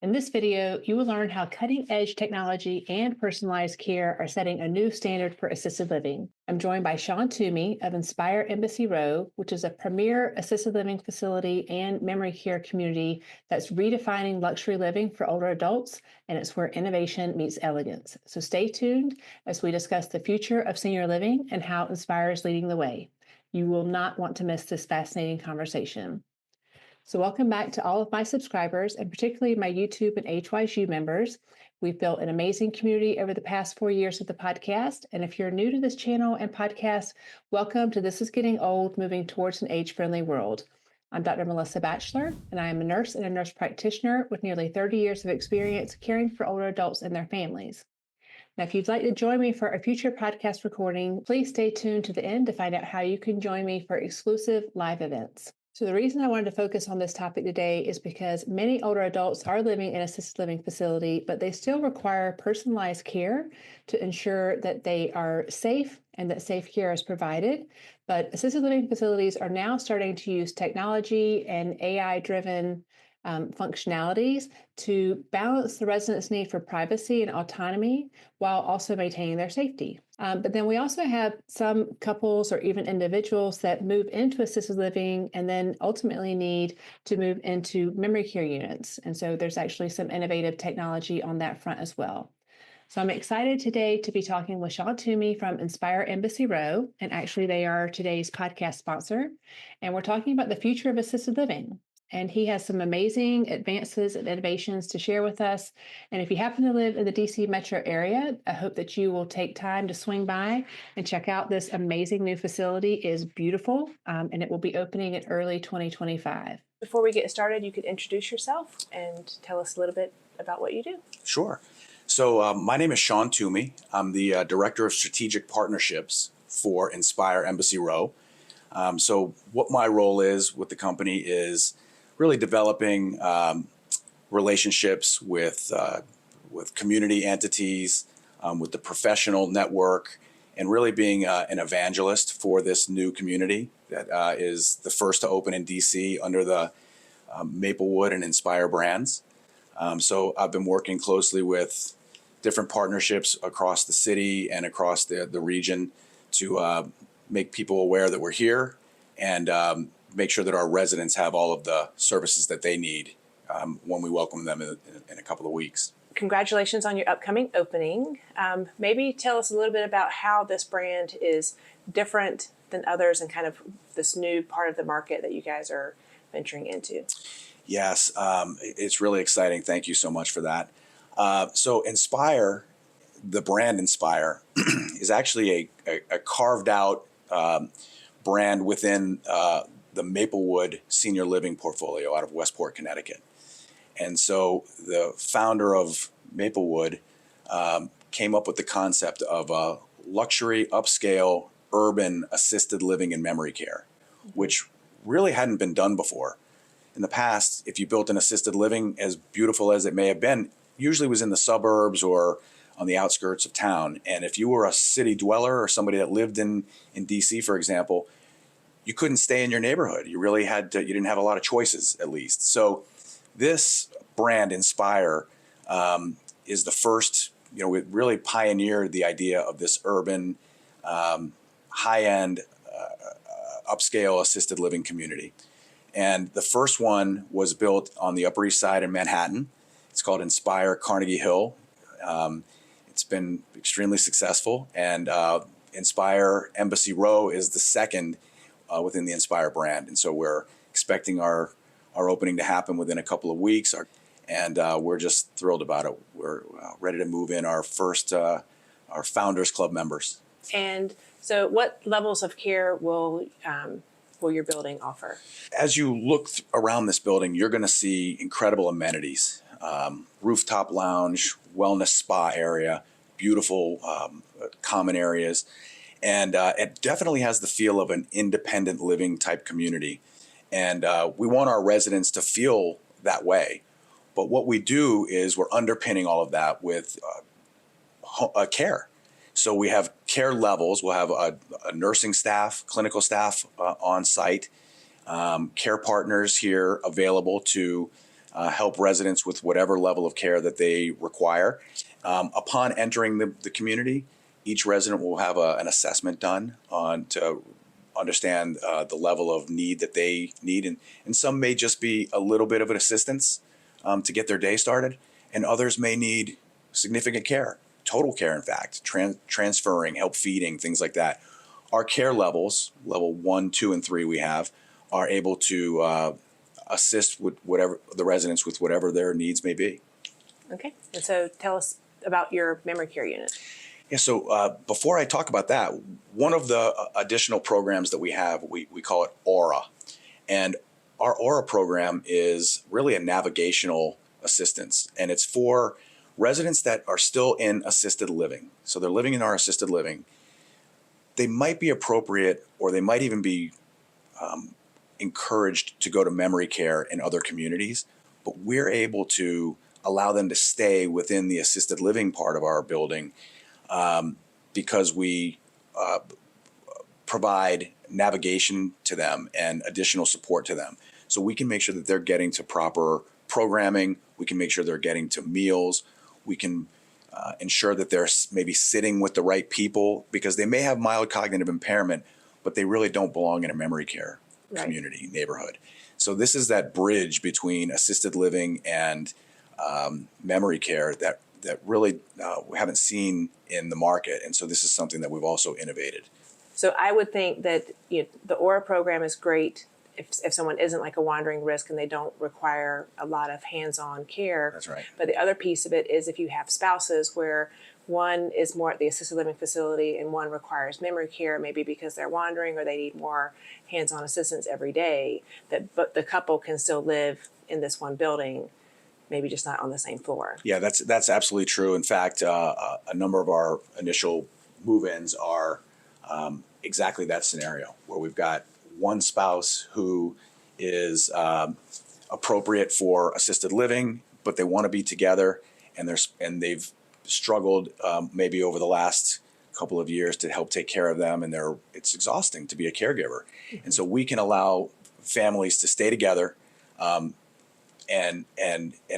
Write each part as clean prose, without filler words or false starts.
In this video, you will learn how cutting-edge technology and personalized care are setting a new standard for assisted living. I'm joined by Shaun Toomey of Inspir Embassy Row, which is a premier assisted living facility and memory care community that's redefining luxury living for older adults, and it's where innovation meets elegance. So stay tuned as we discuss the future of senior living and how Inspir is leading the way. You will not want to miss this fascinating conversation. So welcome back to all of my subscribers, and particularly my YouTube and AgeWiseU members. We've built an amazing community over the past 4 years of the podcast. And if you're new to this channel and podcast, welcome to This is Getting Old, Moving Towards an Age-Friendly World. I'm Dr. Melissa Batchelor, and I am a nurse and a nurse practitioner with nearly 30 years of experience caring for older adults and their families. Now, if you'd like to join me for a future podcast recording, please stay tuned to the end to find out how you can join me for exclusive live events. So the reason I wanted to focus on this topic today is because many older adults are living in assisted living facility, but they still require personalized care to ensure that they are safe and that safe care is provided. But assisted living facilities are now starting to use technology and AI-driven functionalities to balance the residents' need for privacy and autonomy while also maintaining their safety. But then we also have some couples or even individuals that move into assisted living and then ultimately need to move into memory care units. And so there's actually some innovative technology on that front as well. So I'm excited today to be talking with Shaun Toomey from Inspir Embassy Row, and actually they are today's podcast sponsor. And we're talking about the future of assisted living. And he has some amazing advances and innovations to share with us. And if you happen to live in the DC metro area, I hope that you will take time to swing by and check out this amazing new facility. It is beautiful, and it will be opening in early 2025. Before we get started, you could introduce yourself and tell us a little bit about what you do. Sure. So my name is Shaun Toomey. I'm the Director of Strategic Partnerships for Inspir Embassy Row. So what my role is with the company is really developing relationships with community entities, with the professional network, and really being an evangelist for this new community that is the first to open in DC under the Maplewood and Inspir brands. So I've been working closely with different partnerships across the city and across the region to make people aware that we're here and make sure that our residents have all of the services that they need when we welcome them in a couple of weeks. Congratulations on your upcoming opening. Maybe tell us a little bit about how this brand is different than others and kind of this new part of the market that you guys are venturing into. Yes, it's really exciting. Thank you so much for that. So Inspir, the brand Inspir, is actually a carved out brand within the Maplewood Senior Living portfolio out of Westport, Connecticut. And so the founder of Maplewood came up with the concept of a luxury, upscale, urban assisted living and memory care, which really hadn't been done before. In the past, if you built an assisted living, as beautiful as it may have been, usually was in the suburbs or on the outskirts of town. And if you were a city dweller or somebody that lived in DC, for example, you couldn't stay in your neighborhood. You really had to, you didn't have a lot of choices, at least. So this brand, Inspir, is the first, it really pioneered the idea of this urban, high-end, upscale assisted living community. And the first one was built on the Upper East Side in Manhattan. It's called Inspir Carnegie Hill. It's been extremely successful, and Inspir Embassy Row is the second within the Inspir brand. And so we're expecting our opening to happen within a couple of weeks, and we're just thrilled about it. We're ready to move in our first, our Founders Club members. And so what levels of care will your building offer? As you look around this building, you're going to see incredible amenities. Rooftop lounge, wellness spa area, beautiful common areas. And it definitely has the feel of an independent living type community. And we want our residents to feel that way. But what we do is we're underpinning all of that with care. So we have care levels. We'll have a nursing staff, clinical staff on site, care partners here available to help residents with whatever level of care that they require. Upon entering the community, each resident will have an assessment done to understand the level of need that they need. And some may just be a little bit of an assistance to get their day started, and others may need significant care, total care, in fact, transferring, help feeding, things like that. Our care levels, level 1, 2, and 3 we have, are able to assist with whatever the residents with whatever their needs may be. Okay, and so tell us about your memory care unit. Yeah, so before I talk about that, one of the additional programs that we have, we call it Aura. And our Aura program is really a navigational assistance, and it's for residents that are still in assisted living. So they're living in our assisted living. They might be appropriate, or they might even be encouraged to go to memory care in other communities, but we're able to allow them to stay within the assisted living part of our building because we provide navigation to them and additional support to them. So we can make sure that they're getting to proper programming. We can make sure they're getting to meals. We can ensure that they're maybe sitting with the right people, because they may have mild cognitive impairment, but they really don't belong in a memory care community, neighborhood. So this is that bridge between assisted living and memory care that really we haven't seen in the market. And so this is something that we've also innovated. So I would think that the Aura program is great if someone isn't like a wandering risk and they don't require a lot of hands-on care. That's right. But the other piece of it is if you have spouses where one is more at the assisted living facility and one requires memory care, maybe because they're wandering or they need more hands-on assistance every day, but the couple can still live in this one building, maybe just not on the same floor. Yeah, that's absolutely true. In fact, a number of our initial move-ins are exactly that scenario, where we've got one spouse who is appropriate for assisted living, but they want to be together, and they've struggled maybe over the last couple of years to help take care of them, and it's exhausting to be a caregiver. Mm-hmm. And so we can allow families to stay together and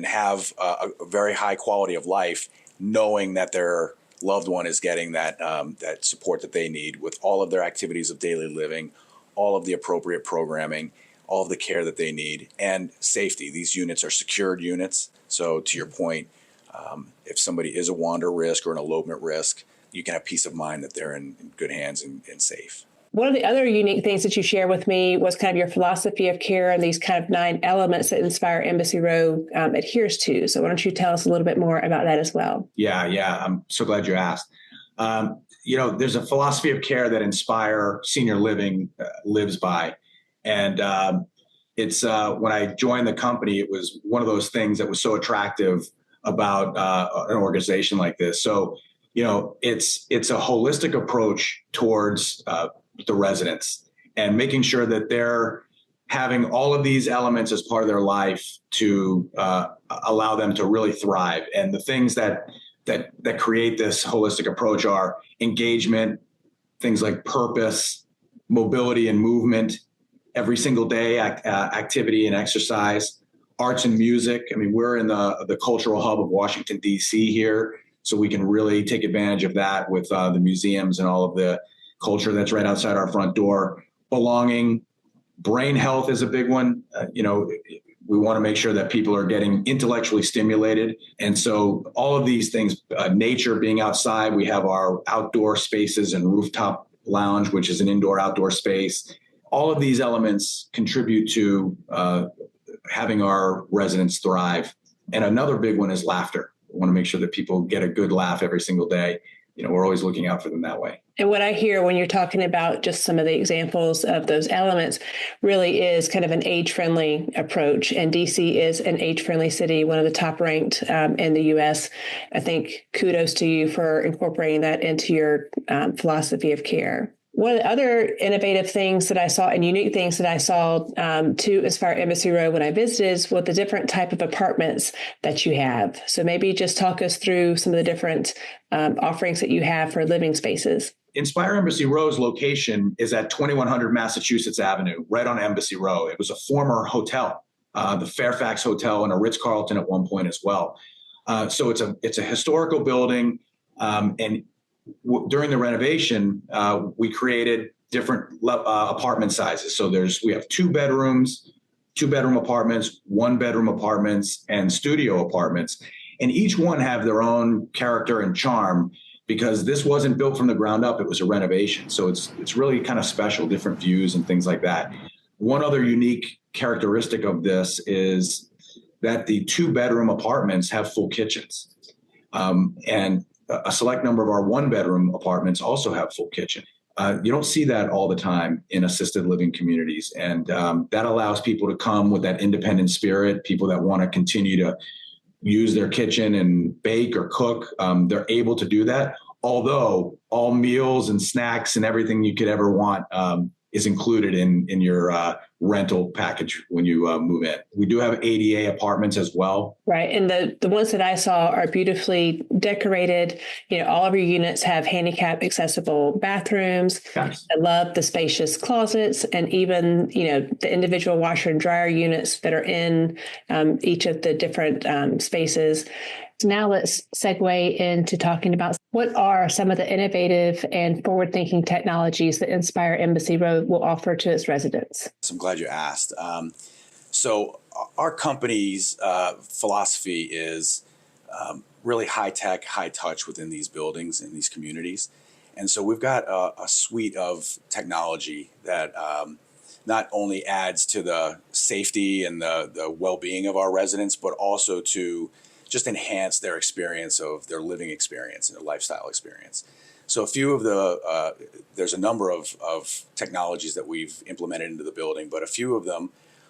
have a very high quality of life, knowing that their loved one is getting that support that they need with all of their activities of daily living, all of the appropriate programming, all of the care that they need, and safety. These units are secured units. So to your point, if somebody is a wander risk or an elopement risk, you can have peace of mind that they're in good hands and safe. One of the other unique things that you shared with me was kind of your philosophy of care and these kind of 9 elements that Inspire Embassy Row adheres to. So why don't you tell us a little bit more about that as well? Yeah. I'm so glad you asked. There's a philosophy of care that Inspire Senior Living lives by. And it's when I joined the company, it was one of those things that was so attractive about an organization like this. So, it's a holistic approach towards the residents and making sure that they're having all of these elements as part of their life to allow them to really thrive. And the things that create this holistic approach are engagement, things like purpose, mobility and movement, every single day activity and exercise, arts and music. I mean, we're in the cultural hub of Washington, D.C. here, so we can really take advantage of that with the museums and all of the culture that's right outside our front door. Belonging, brain health is a big one. We want to make sure that people are getting intellectually stimulated. And so all of these things, nature, being outside, we have our outdoor spaces and rooftop lounge, which is an indoor-outdoor space. All of these elements contribute to having our residents thrive. And another big one is laughter. We want to make sure that people get a good laugh every single day. We're always looking out for them that way. And what I hear when you're talking about just some of the examples of those elements really is kind of an age-friendly approach. And DC is an age-friendly city, one of the top ranked in the U.S. I think kudos to you for incorporating that into your philosophy of care. One of the other innovative things that I saw and unique things that I saw to Inspire Embassy Row when I visited is what the different type of apartments that you have. So maybe just talk us through some of the different offerings that you have for living spaces. Inspire Embassy Row's location is at 2100 Massachusetts Avenue, right on Embassy Row. It was a former hotel. the Fairfax Hotel, and a Ritz-Carlton at one point as well. So it's a historical building, and during the renovation, we created different apartment sizes. So we have 2 bedrooms, 2-bedroom apartments, 1-bedroom apartments, and studio apartments. And each one have their own character and charm because this wasn't built from the ground up. It was a renovation. So it's really kind of special, different views and things like that. One other unique characteristic of this is that the 2-bedroom apartments have full kitchens. And a select number of our 1-bedroom apartments also have full kitchen. You don't see that all the time in assisted living communities. And that allows people to come with that independent spirit, people that want to continue to use their kitchen and bake or cook. They're able to do that. Although all meals and snacks and everything you could ever want is included in your rental package when you move in. We do have ADA apartments as well. Right. And the ones that I saw are beautifully decorated. All of your units have handicap accessible bathrooms. Yes. I love the spacious closets and even, the individual washer and dryer units that are in each of the different spaces. So now let's segue into talking about what are some of the innovative and forward-thinking technologies that Inspir Embassy Row will offer to its residents. So I'm glad you asked. So our company's philosophy is really high-tech, high-touch within these buildings and these communities. And so we've got a suite of technology that not only adds to the safety and the well-being of our residents, but also to just enhance their experience of their living experience and their lifestyle experience. So a few of there's a number of technologies that we've implemented into the building, but a few of them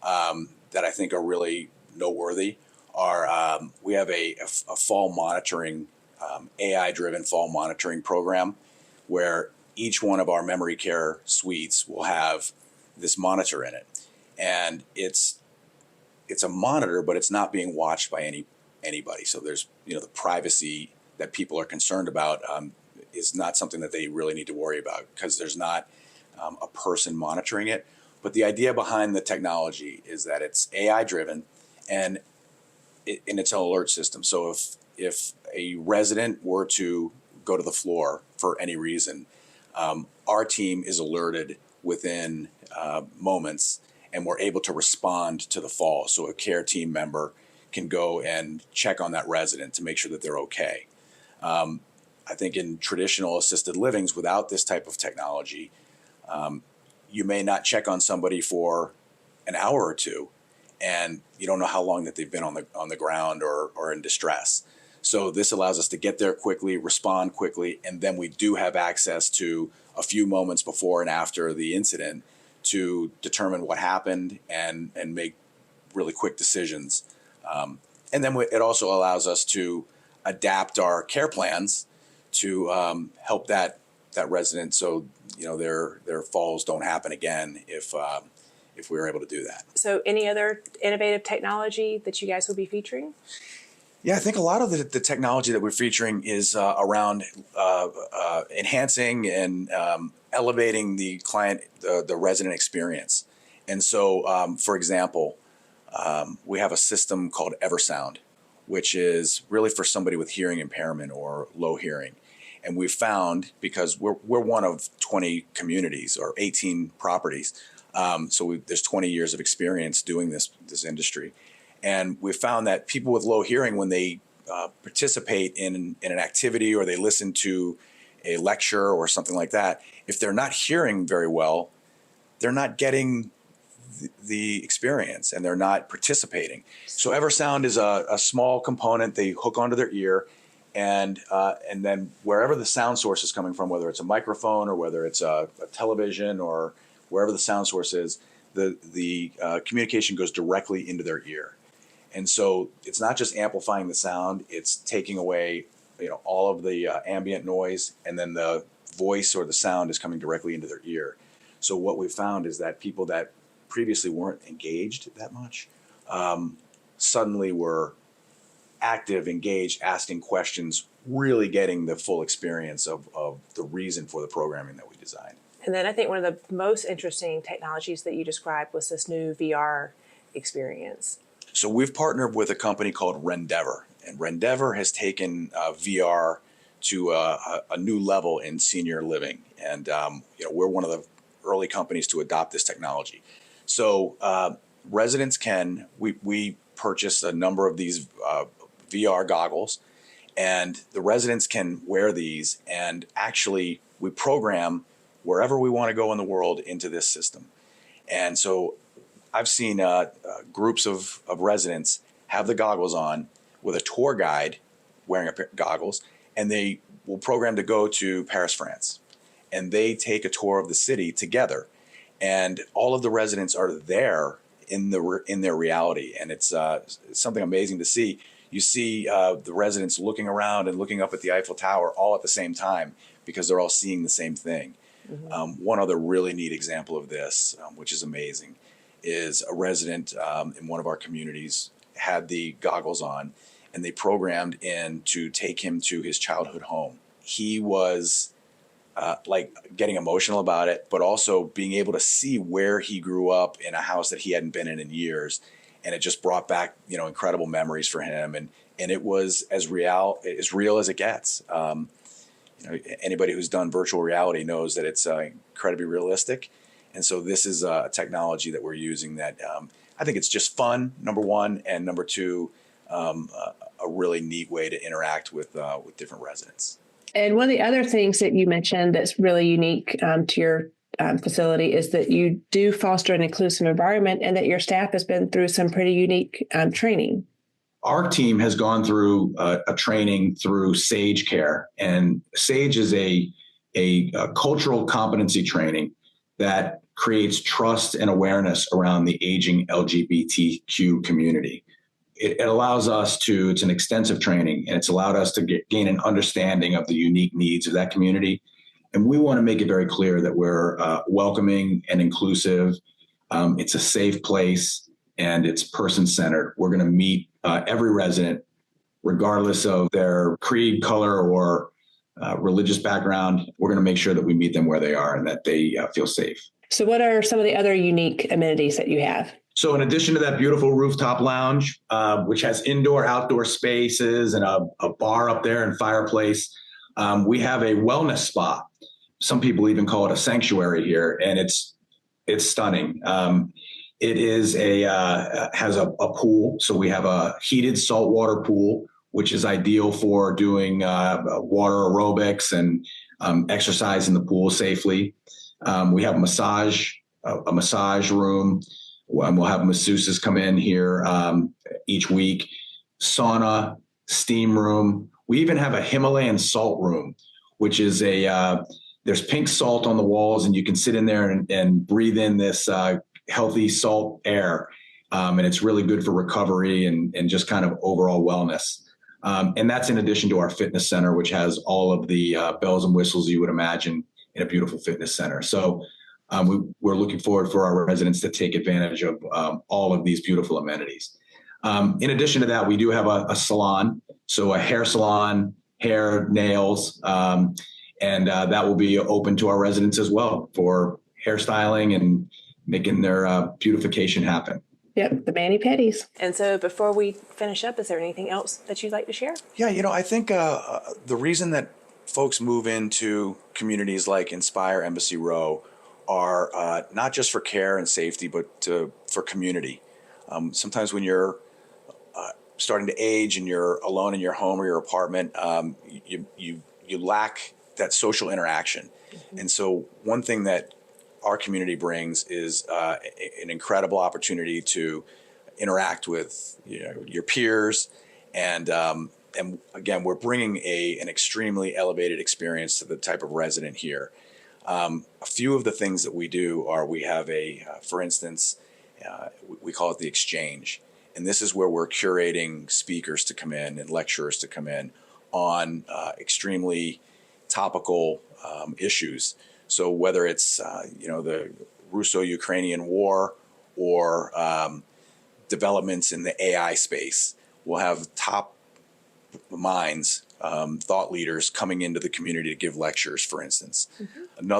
that I think are really noteworthy are we have a fall monitoring, AI-driven fall monitoring program where each one of our memory care suites will have this monitor in it. And it's a monitor, but it's not being watched by anybody. So there's, the privacy that people are concerned about is not something that they really need to worry about because there's not a person monitoring it. But the idea behind the technology is that it's AI driven and it's an alert system. So if a resident were to go to the floor for any reason, our team is alerted within moments and we're able to respond to the fall. So a care team member can go and check on that resident to make sure that they're okay. I think in traditional assisted livings, without this type of technology, you may not check on somebody for an hour or two, and you don't know how long that they've been on the ground or in distress. So this allows us to get there quickly, respond quickly, and then we do have access to a few moments before and after the incident to determine what happened and make really quick decisions. And then it also allows us to adapt our care plans to help that resident so their falls don't happen again if we were able to do that. So any other innovative technology that you guys will be featuring? Yeah, I think a lot of the technology that we're featuring is around enhancing and elevating the client, the resident experience. And so, for example, we have a system called EverSound, which is really for somebody with hearing impairment or low hearing. And we've found, because we're one of 20 communities or 18 properties, so there's 20 years of experience doing this industry. And we found that people with low hearing, when they participate in an activity or they listen to a lecture or something like that, if they're not hearing very well, they're not getting the experience and they're not participating. So EverSound is a small component they hook onto their ear, and then wherever the sound source is coming from, whether it's a microphone or whether it's a television or wherever the sound source is, the communication goes directly into their ear. And so it's not just amplifying the sound, it's taking away all of the ambient noise, and then the voice or the sound is coming directly into their ear. So what we found is that people that previously weren't engaged that much suddenly were active, engaged, asking questions, really getting the full experience of the reason for the programming that we designed. And then I think one of the most interesting technologies that you described was this new VR experience? So we've partnered with a company called Rendeavor, and Rendeavor has taken VR to a new level in senior living. And we're one of the early companies to adopt this technology. So residents we purchase a number of these VR goggles, and the residents can wear these, and actually we program wherever we want to go in the world into this system. And so I've seen groups of residents have the goggles on with a tour guide wearing goggles, and they will program to go to Paris, France. And they take a tour of the city together. And all of the residents are there in their reality. And it's something amazing to see. You see the residents looking around and looking up at the Eiffel Tower all at the same time because they're all seeing the same thing. Mm-hmm. One other really neat example of this, which is amazing, is a resident in one of our communities had the goggles on, and they programmed in to take him to his childhood home. He was getting emotional about it, but also being able to see where he grew up in a house that he hadn't been in years. And it just brought back, incredible memories for him. And it was as real as it gets. Anybody who's done virtual reality knows that it's incredibly realistic. And so this is a technology that we're using that I think it's just fun, number one, and number two, a really neat way to interact with different residents. And one of the other things that you mentioned that's really unique to your facility is that you do foster an inclusive environment, and that your staff has been through some pretty unique training. Our team has gone through a training through SAGE Care, and SAGE is a cultural competency training that creates trust and awareness around the aging LGBTQ community. It allows us to, it's an extensive training, and it's allowed us to gain an understanding of the unique needs of that community. And we want to make it very clear that we're welcoming and inclusive. It's a safe place, and it's person-centered. We're going to meet every resident, regardless of their creed, color, or religious background. We're going to make sure that we meet them where they are and that they feel safe. So what are some of the other unique amenities that you have? So in addition to that beautiful rooftop lounge, which has indoor, outdoor spaces and a bar up there and fireplace, we have a wellness spa. Some people even call it a sanctuary here, and it's stunning. It is has a pool. So we have a heated saltwater pool, which is ideal for doing water aerobics and exercise in the pool safely. We have a massage room. We'll have masseuses come in here each week. Sauna, steam room. We even have a Himalayan salt room, which is there's pink salt on the walls, and you can sit in there and breathe in this healthy salt air. And it's really good for recovery and just kind of overall wellness. And that's in addition to our fitness center, which has all of the bells and whistles you would imagine in a beautiful fitness center. So we're looking forward for our residents to take advantage of all of these beautiful amenities. In addition to that, we do have a salon, so a hair salon, hair, nails, and that will be open to our residents as well for hairstyling and making their beautification happen. Yep, the mani-pedis. And so before we finish up, is there anything else that you'd like to share? Yeah, I think the reason that folks move into communities like Inspir Embassy Row are not just for care and safety, but for community. Sometimes when you're starting to age and you're alone in your home or your apartment, you lack that social interaction. Mm-hmm. And so one thing that our community brings is an incredible opportunity to interact with your peers, and again, we're bringing an extremely elevated experience to the type of resident here. A few of the things that we do are we have for instance, we call it the exchange, and this is where we're curating speakers to come in and lecturers to come in on extremely topical issues. So whether it's the Russo-Ukrainian war or developments in the AI space, we'll have top minds, thought leaders coming into the community to give lectures, for instance. Mm-hmm.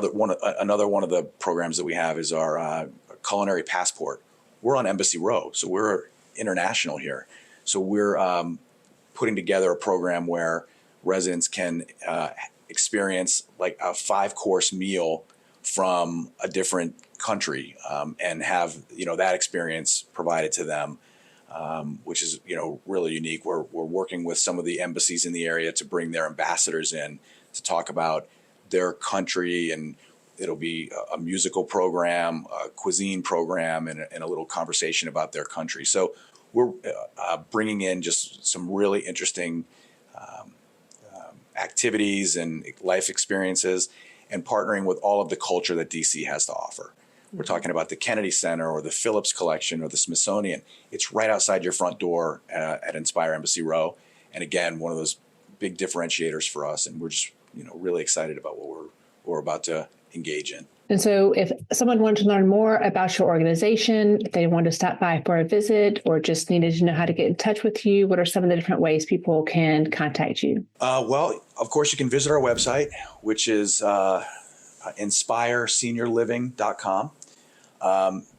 Another one of the programs that we have is our culinary passport, we're on Embassy Row, so we're international here. So we're putting together a program where residents can experience like a 5-course meal from a different country and have, that experience provided to them, which is, really unique. We're working with some of the embassies in the area to bring their ambassadors in to talk about their country, and it'll be a musical program, a cuisine program, and a little conversation about their country. So we're bringing in just some really interesting activities and life experiences, and partnering with all of the culture that DC has to offer. We're talking about the Kennedy Center or the Phillips Collection or the Smithsonian. It's right outside your front door at Inspire Embassy Row. And again, one of those big differentiators for us. And we're just, really excited about what we're about to engage in. And so if someone wanted to learn more about your organization, if they wanted to stop by for a visit or just needed to know how to get in touch with you, what are some of the different ways people can contact you? Well, of course, you can visit our website, which is inspireseniorliving.com.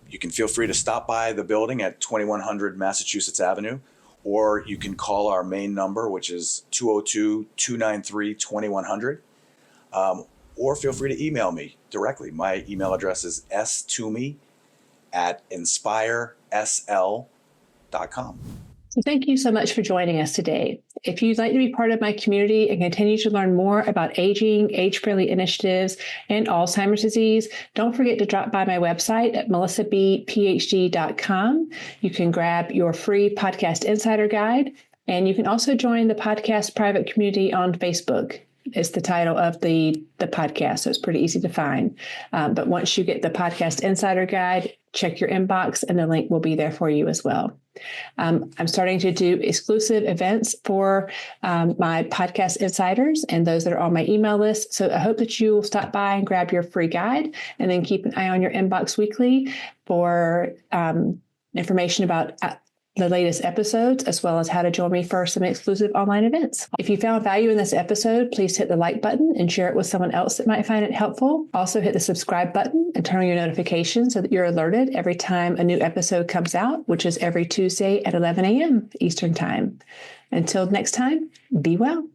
You can feel free to stop by the building at 2100 Massachusetts Avenue, or you can call our main number, which is 202-293-2100. Or feel free to email me directly. My email address is stoomey@inspiresl.com. So thank you so much for joining us today. If you'd like to be part of my community and continue to learn more about aging, age-friendly initiatives, and Alzheimer's disease, don't forget to drop by my website at MelissaBPhD.com. You can grab your free podcast insider guide, and you can also join the podcast private community on Facebook. It's the title of the podcast, so it's pretty easy to find. But once you get the podcast insider guide, check your inbox, and the link will be there for you as well. I'm starting to do exclusive events for my podcast insiders and those that are on my email list. So I hope that you will stop by and grab your free guide, and then keep an eye on your inbox weekly for information about the latest episodes, as well as how to join me for some exclusive online events. If you found value in this episode, please hit the like button and share it with someone else that might find it helpful. Also hit the subscribe button and turn on your notifications so that you're alerted every time a new episode comes out, which is every Tuesday at 11 a.m. Eastern Time. Until next time, be well.